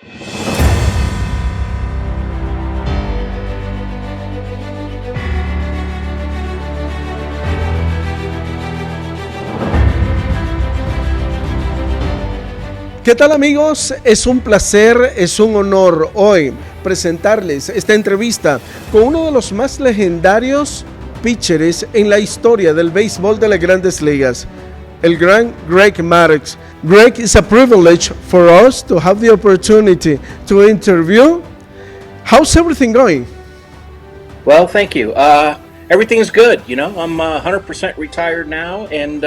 ¿Qué tal amigos? Es un placer, es un honor hoy presentarles esta entrevista con uno de los más legendarios pitchers en la historia del béisbol de las Grandes Ligas, el gran Greg Maddux. Greg, it's a privilege for us to have the opportunity to interview. How's everything going? Well, thank you. Everything's good. You know, I'm 100% retired now and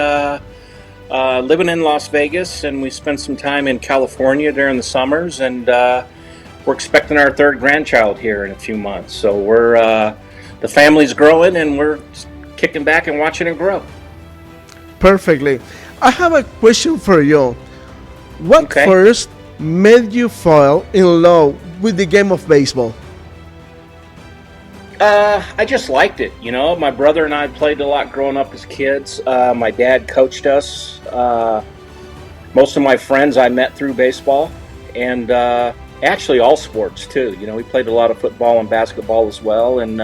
living in Las Vegas, and we spent some time in California during the summers, and we're expecting our third grandchild here in a few months. So the family's growing, and we're kicking back and watching it grow. Perfectly. I have a question for you. What first made you fall in love with the game of baseball? I just liked it. You know, my brother and I played a lot growing up as kids. My dad coached us. Most of my friends I met through baseball, and actually all sports too. You know, we played a lot of football and basketball as well. And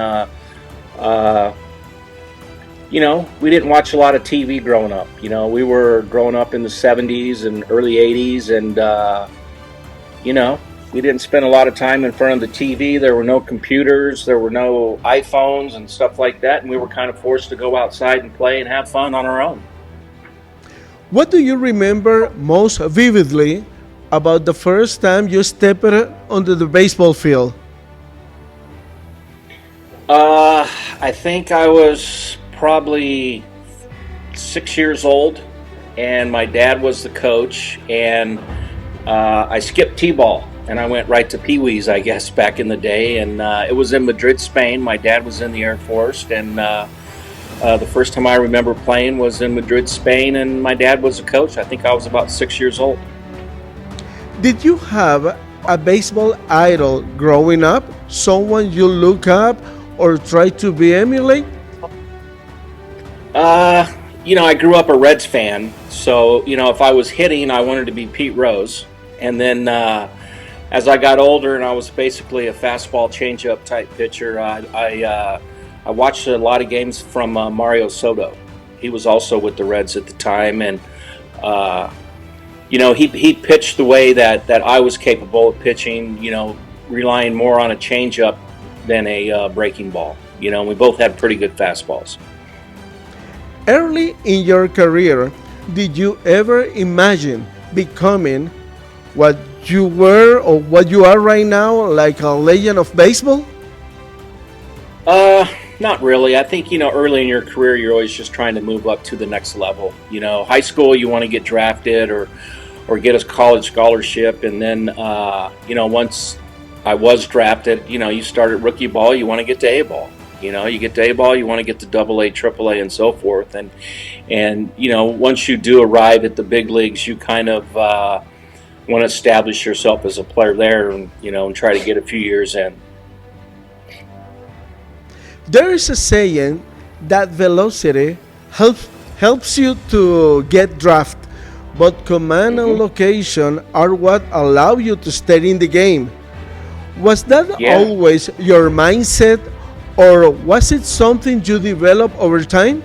you know, we didn't watch a lot of TV growing up. You know, we were growing up in the 70s and early 80s, and you know, we didn't spend a lot of time in front of the TV. There were no computers, there were no iPhones and stuff like that, and we were kind of forced to go outside and play and have fun on our own. What do you remember most vividly about the first time you stepped onto the baseball field? I think I was probably 6 years old, and my dad was the coach, and I skipped T-ball. And I went right to Pee-wees, I guess, back in the day. And it was in Madrid, Spain. My dad was in the Air Force. And the first time I remember playing was in Madrid, Spain. And my dad was a coach. I think I was about 6 years old. Did you have a baseball idol growing up? Someone you look up or try to be emulate? You know, I grew up a Reds fan. So, you know, if I was hitting, I wanted to be Pete Rose. And then as I got older and I was basically a fastball changeup type pitcher, I watched a lot of games from Mario Soto. He was also with the Reds at the time, and you know, he pitched the way that I was capable of pitching. You know, relying more on a changeup than a breaking ball. You know, we both had pretty good fastballs. Early in your career, did you ever imagine becoming what you were or what you are right now, like a legend of baseball? Not really. I think, you know, early in your career, you're always just trying to move up to the next level. You know, high school, you want to get drafted or get a college scholarship. And then, you know, once I was drafted, you know, you start at rookie ball, you want to get to A ball. You know, you get to A ball, you want to get to AA, AAA, and so forth. And you know, once you do arrive at the big leagues, you kind of want to establish yourself as a player there, and you know, and try to get a few years in. There is a saying that velocity helps you to get drafted, but command and location are what allow you to stay in the game. Was that always your mindset, or was it something you developed over time?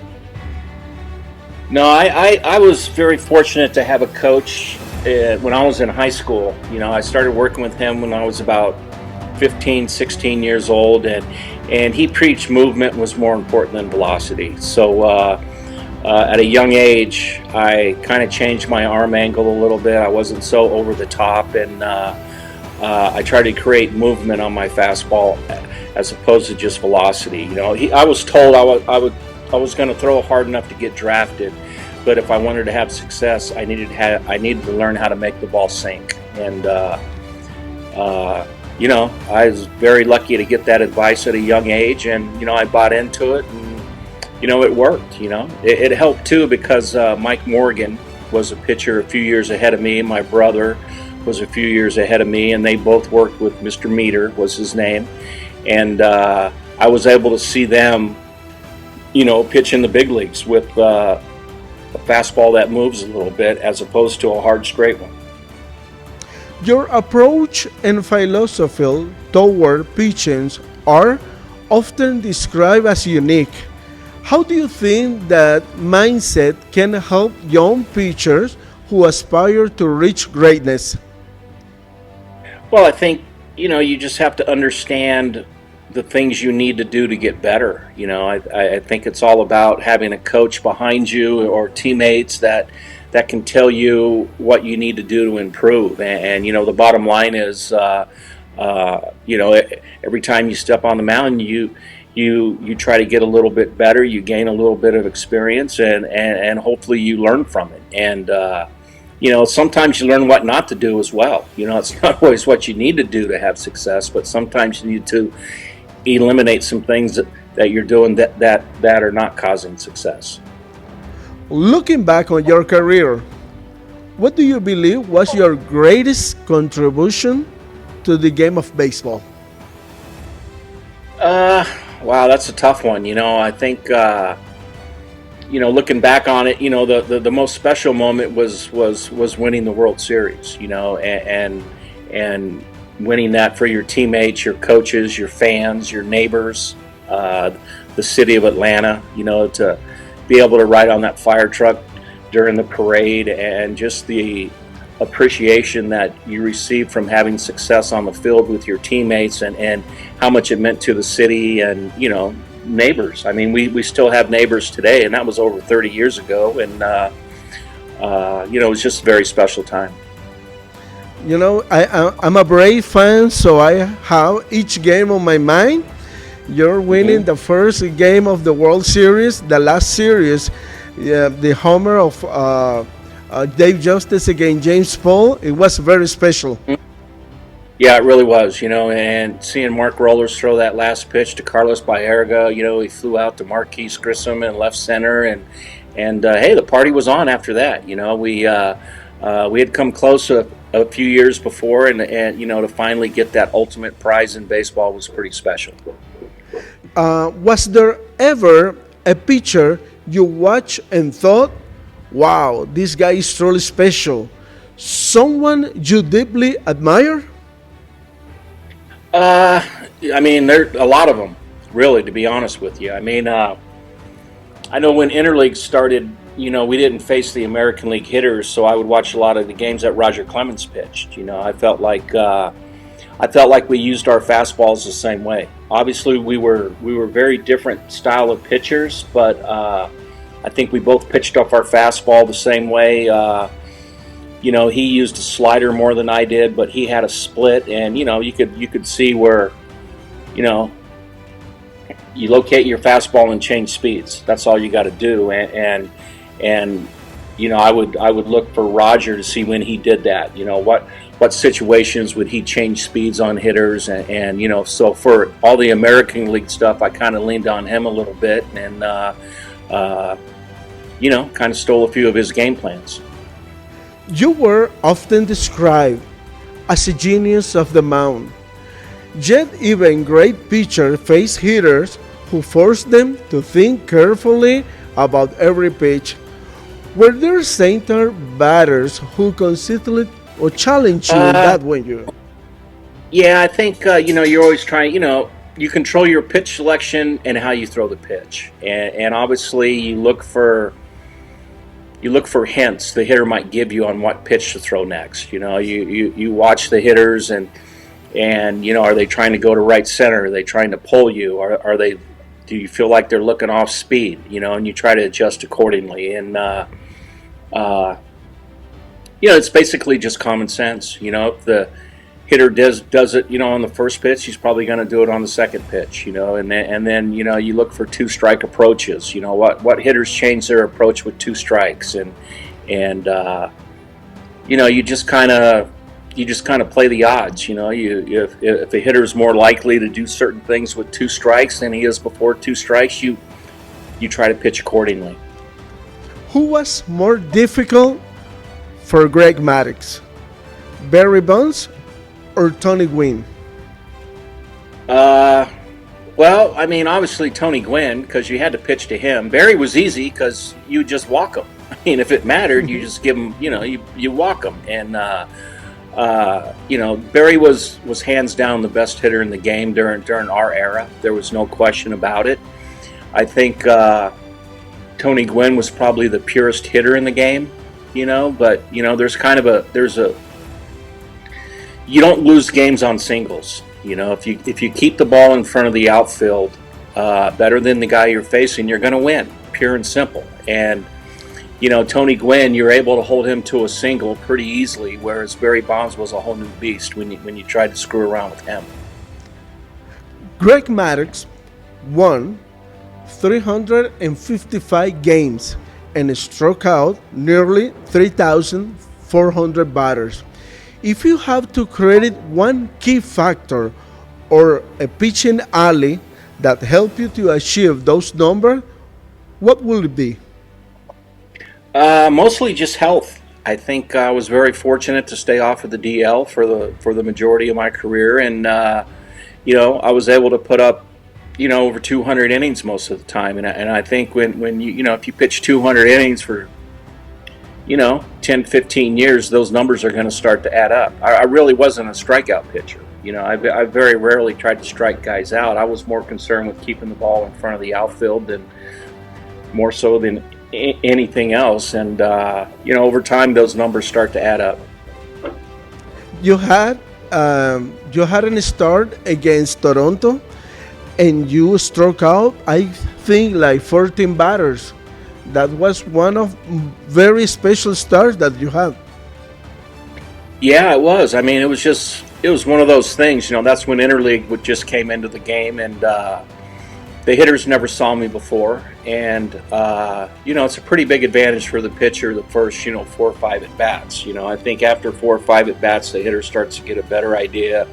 No, I was very fortunate to have a coach when I was in high school. You know, I started working with him when I was about 15, 16 years old, and he preached movement was more important than velocity. So at a young age, I kind of changed my arm angle a little bit. I wasn't so over the top, and I tried to create movement on my fastball as opposed to just velocity. You know, I was told I was going to throw hard enough to get drafted, but if I wanted to have success, I needed to learn how to make the ball sink. And you know, I was very lucky to get that advice at a young age, and you know, I bought into it, and you know, it worked. You know, it helped too because Mike Morgan was a pitcher a few years ahead of me. My brother was a few years ahead of me, and they both worked with Mr. Meter, was his name, and I was able to see them, you know, pitch in the big leagues with a fastball that moves a little bit as opposed to a hard straight one. Your approach and philosophy toward pitching are often described as unique. How do you think that mindset can help young pitchers who aspire to reach greatness? Well, I think, you just have to understand the things you need to do to get better. I think it's all about having a coach behind you or teammates that can tell you what you need to do to improve. And the bottom line is, every time you step on the mountain, you try to get a little bit better, you gain a little bit of experience, and hopefully you learn from it. And sometimes you learn what not to do as well. It's not always what you need to do to have success, but sometimes you need to eliminate some things that you're doing that are not causing success. Looking back on your career, what do you believe was your greatest contribution to the game of baseball? Wow, that's a tough one. I think looking back on it, the most special moment was winning the World Series. And winning that for your teammates, your coaches, your fans, your neighbors, the city of Atlanta. To be able to ride on that fire truck during the parade, and just the appreciation that you receive from having success on the field with your teammates, and how much it meant to the city and neighbors. I mean, we still have neighbors today, and that was over 30 years ago, and it was just a very special time. I'm a Brave fan, so I have each game on my mind. You're winning the first game of the World Series, the last series, the homer of Dave Justice against James Paul. It was very special. Yeah, it really was, and seeing Mark Rollers throw that last pitch to Carlos Baerga, he flew out to Marquise Grissom in left center, and hey, the party was on after that. We had come close a few years before, and to finally get that ultimate prize in baseball was pretty special. Was there ever a pitcher you watched and thought, wow, this guy is truly special? Someone you deeply admire? I mean, there are a lot of them, really, to be honest with you. I mean, I know when Interleague started, we didn't face the American League hitters, so I would watch a lot of the games that Roger Clemens pitched. I felt like we used our fastballs the same way. Obviously, we were very different style of pitchers, but I think we both pitched off our fastball the same way. He used a slider more than I did, but he had a split, and you could see where, you locate your fastball and change speeds. That's all you got to do, and I would look for Roger to see when he did that. What situations would he change speeds on hitters, and so for all the American League stuff, I kind of leaned on him a little bit, and kind of stole a few of his game plans. You were often described as a genius of the mound, yet even great pitchers face hitters who force them to think carefully about every pitch. Were there center batters who consistently or challenge you in that way? Yeah, I think you're always trying. You control your pitch selection and how you throw the pitch, and obviously you look for hints the hitter might give you on what pitch to throw next. You watch the hitters, and are they trying to go to right center? Are they trying to pull you? Do you feel like they're looking off speed? And you try to adjust accordingly. And it's basically just common sense. If the hitter does it, on the first pitch, he's probably going to do it on the second pitch. And then you look for two strike approaches. What hitters change their approach with two strikes, and you just kind of play the odds. If a hitter is more likely to do certain things with two strikes than he is before two strikes, you try to pitch accordingly. Who was more difficult for Greg Maddux, Barry Bonds or Tony Gwynn? Well, I mean, obviously Tony Gwynn, because you had to pitch to him. Barry was easy because you just walk him. I mean, if it mattered, you just give him, you walk him. And Barry was hands down the best hitter in the game during our era. There was no question about it. I think Tony Gwynn was probably the purest hitter in the game, but there's kind of a you don't lose games on singles. If you keep the ball in front of the outfield better than the guy you're facing, you're going to win, pure and simple. And Tony Gwynn, you're able to hold him to a single pretty easily, whereas Barry Bonds was a whole new beast when you tried to screw around with him. Greg Maddux won 355 games and struck out nearly 3,400 batters. If you have to credit one key factor or a pitching alley that helped you to achieve those numbers, what will it be? Mostly just health. I think I was very fortunate to stay off of the DL for the majority of my career, and I was able to put up over 200 innings most of the time, and I think when if you pitch 200 innings for 10, 15 years, those numbers are going to start to add up. I really wasn't a strikeout pitcher. I very rarely tried to strike guys out. I was more concerned with keeping the ball in front of the outfield more so than anything else. And over time, those numbers start to add up. You had an start against Toronto, and you struck out, I think, like 14 batters. That was one of very special starts that you had. Yeah, it was. I mean, it was one of those things. That's when Interleague just came into the game, and the hitters never saw me before. And it's a pretty big advantage for the pitcher the first 4 or 5 at bats. I think after 4 or 5 at bats, the hitter starts to get a better idea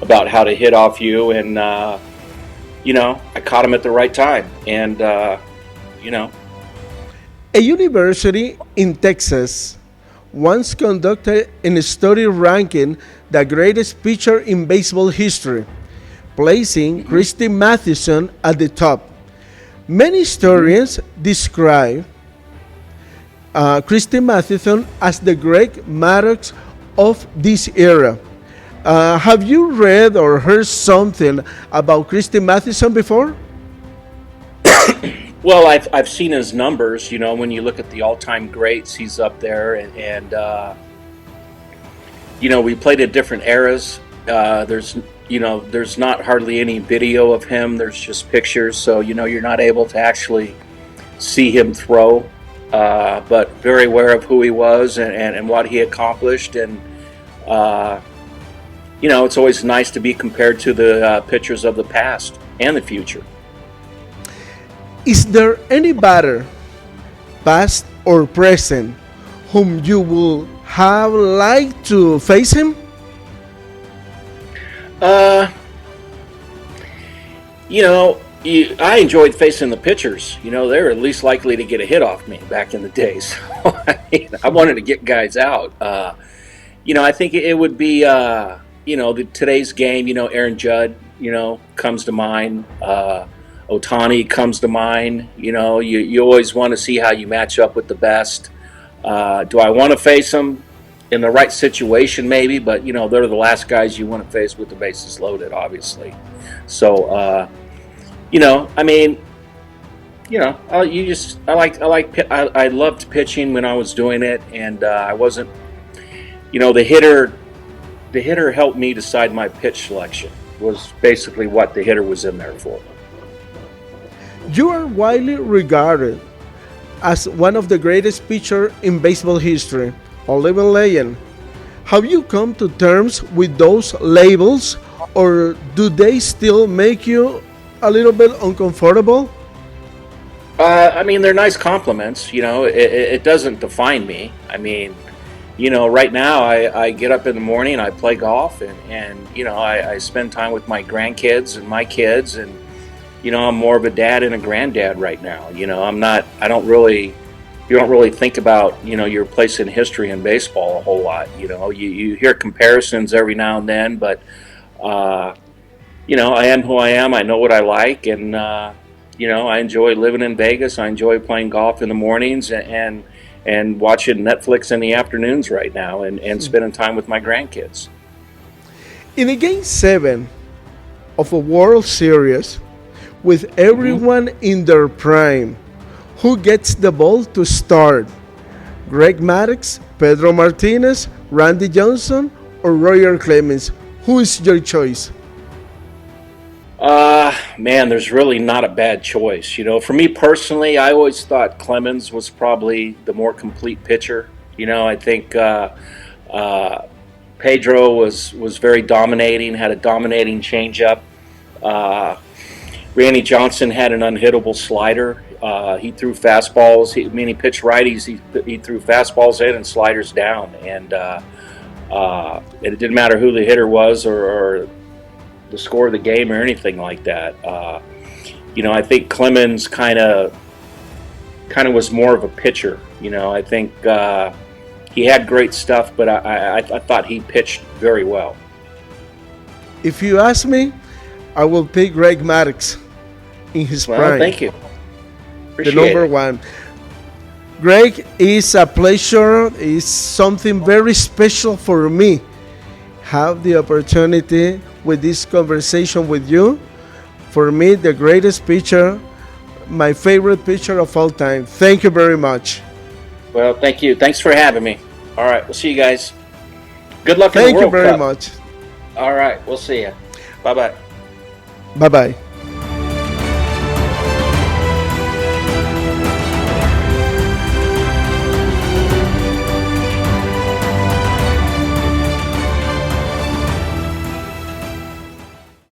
about how to hit off you. And I caught him at the right time, and A university in Texas once conducted a study ranking the greatest pitcher in baseball history, placing Christy Mathewson at the top. Many historians describe Christy Mathewson as the Greg Maddux of this era. Have you read or heard something about Christy Mathewson before? Well, I've seen his numbers. When you look at the all-time greats, he's up there, and we played at different eras. There's not hardly any video of him. There's just pictures, so you're not able to actually see him throw. But very aware of who he was and what he accomplished, and it's always nice to be compared to the pitchers of the past and the future. Is there any batter, past or present, whom you would have liked to face him? I enjoyed facing the pitchers. They were at least likely to get a hit off me back in the day. So I wanted to get guys out. I think it would be, today's game. Aaron Judd, comes to mind. Ohtani comes to mind. You always want to see how you match up with the best. Do I want to face them in the right situation? Maybe, but they're the last guys you want to face with the bases loaded, obviously. So, I loved pitching when I was doing it, and I wasn't. The hitter helped me decide my pitch selection. Was basically what the hitter was in there for. You are widely regarded as one of the greatest pitchers in baseball history, or living legend. Have you come to terms with those labels, or do they still make you a little bit uncomfortable? They're nice compliments. It doesn't define me. Right now I get up in the morning, I play golf, and I spend time with my grandkids and my kids, and I'm more of a dad and a granddad right now. You don't really think about, your place in history in baseball a whole lot. You hear comparisons every now and then, but, I am who I am. I know what I like, and, I enjoy living in Vegas. I enjoy playing golf in the mornings, and and watching Netflix in the afternoons right now, and spending time with my grandkids. In a Game 7 of a World Series, with everyone in their prime, who gets the ball to start? Greg Maddux, Pedro Martinez, Randy Johnson, or Roger Clemens? Who is your choice? Man, there's really not a bad choice. You know, for me personally, I always thought Clemens was probably the more complete pitcher. You know, I think Pedro was very dominating, had a dominating changeup. Randy Johnson had an unhittable slider. He threw fastballs. He pitched righties. He threw fastballs in and sliders down, and it didn't matter who the hitter was or the score of the game or anything like that. You know, I think Clemens kind of was more of a pitcher. You know, I think he had great stuff, but I thought he pitched very well. If you ask me, I will pick Greg Maddux in his prime. Thank you. Appreciate the number it. one. Greg, is a pleasure. It's something very special for me. Have the opportunity with this conversation with you. For me, the greatest pitcher, my favorite pitcher of all time. Thank you very much. Well, thank you. Thanks for having me. All right, we'll see you guys. Good luck in the World Cup. Thank you very much. All right, we'll see you. Bye-bye. Bye-bye.